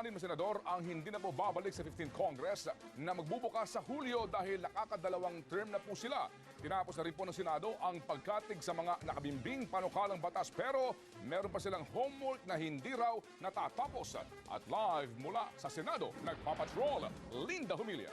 Pang-anim na senador ang hindi na po babalik sa 15th Congress na magbubukas sa Hulyo dahil nakakadalawang term na po sila. Tinapos na rin po ng Senado ang pagkatig sa mga nakabimbing panukalang batas pero meron pa silang homework na hindi raw natatapos. At live mula sa Senado, nagpapatrol, Linda Humilla.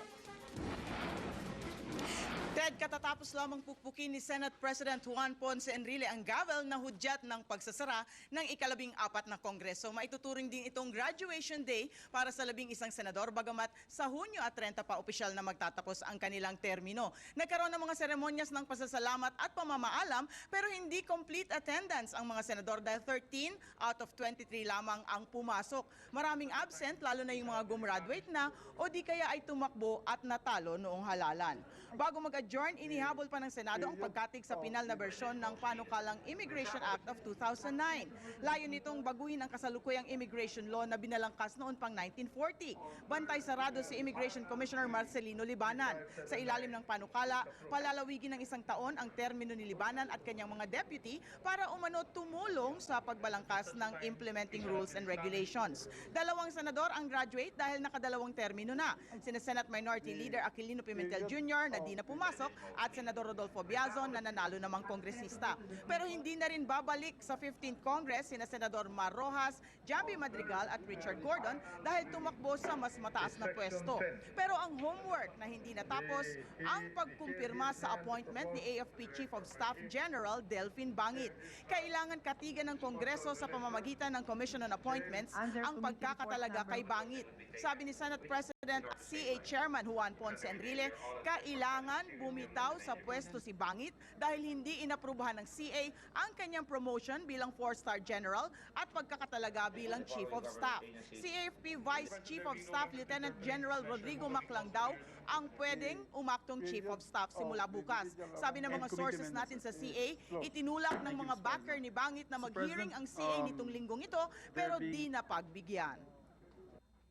Ted, katatapos lamang pukpukin ni Senate President Juan Ponce Enrile ang gavel na hudyat ng pagsasara ng ika-14 na Kongreso. Maituturing din itong graduation day para sa 11 senador bagamat sa Hunyo at 30 pa opisyal na magtatapos ang kanilang termino. Nagkaroon ng mga seremonyas ng pasasalamat at pamamaalam pero hindi complete attendance ang mga senador dahil 13 out of 23 lamang ang pumasok. Maraming absent lalo na yung mga gumraduate na o di kaya ay tumakbo at natalo noong halalan. Bago mag-adjourn, inihabol pa ng Senado ang pagkatig sa pinal na bersyon ng panukalang Immigration Act of 2009. Layo nitong baguhin ang kasalukuyang immigration law na binalangkas noon pang 1940. Bantay sarado si Immigration Commissioner Marcelino Libanan. Sa ilalim ng panukala, palalawigin ng 1 taon ang termino ni Libanan at kanyang mga deputy para umano tumulong sa pagbalangkas ng implementing rules and regulations. 2 senador ang graduate dahil nakadalawang termino na. Sina Senate Minority Leader Aquilino Pimentel Jr. na di na pumasok at Senador Rodolfo Biazon na nanalo namang kongresista. Pero hindi na rin babalik sa 15th Congress sina Senador Mar Rojas, Jambi Madrigal at Richard Gordon dahil tumakbo sa mas mataas na pwesto. Pero ang homework na hindi natapos ang pagkumpirma sa appointment ni AFP Chief of Staff General Delfin Bangit. Kailangan katigan ng Kongreso sa pamamagitan ng Commission on Appointments ang pagkakatalaga kay Bangit. Sabi ni Senate President CA Chairman Juan Ponce Enrile, kailangan bumitaw sa pwesto si Bangit dahil hindi inaprubahan ng CA ang kanyang promotion bilang 4-star general at pagkakatalaga bilang Chief of Staff. Si AFP Vice Chief of Staff Lieutenant General Rodrigo Maclang daw ang pwedeng umaktong Chief of Staff simula bukas. Sabi ng mga sources natin sa CA, itinulak ng mga backer ni Bangit na mag-hearing ang CA nitong linggong ito pero di napagbigyan.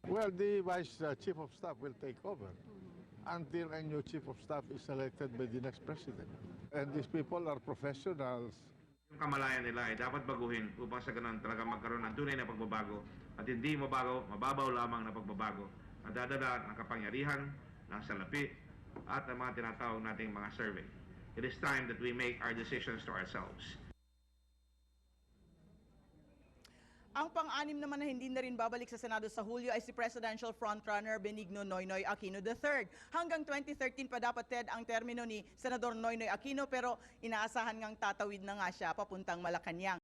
Well, the Vice Chief of Staff will take over until a new Chief of Staff is selected by the next President. And these people are professionals. Yung kamalayan nila ay dapat baguhin upang sa ganun talaga magkaroon ng tunay na pagbabago at hindi mababaw lamang na pagbabago na dadala ng kapangyarihan, ng salapi at ng mga tinatawag nating mga survey. It is time that we make our decisions to ourselves. Ang pang-anim naman na hindi na rin babalik sa Senado sa Hulyo ay si Presidential Frontrunner Benigno Noynoy Aquino III. Hanggang 2013 pa dapat, Ted, ang termino ni Senador Noynoy Aquino pero inaasahan ngang tatawid na nga siya papuntang Malacanang.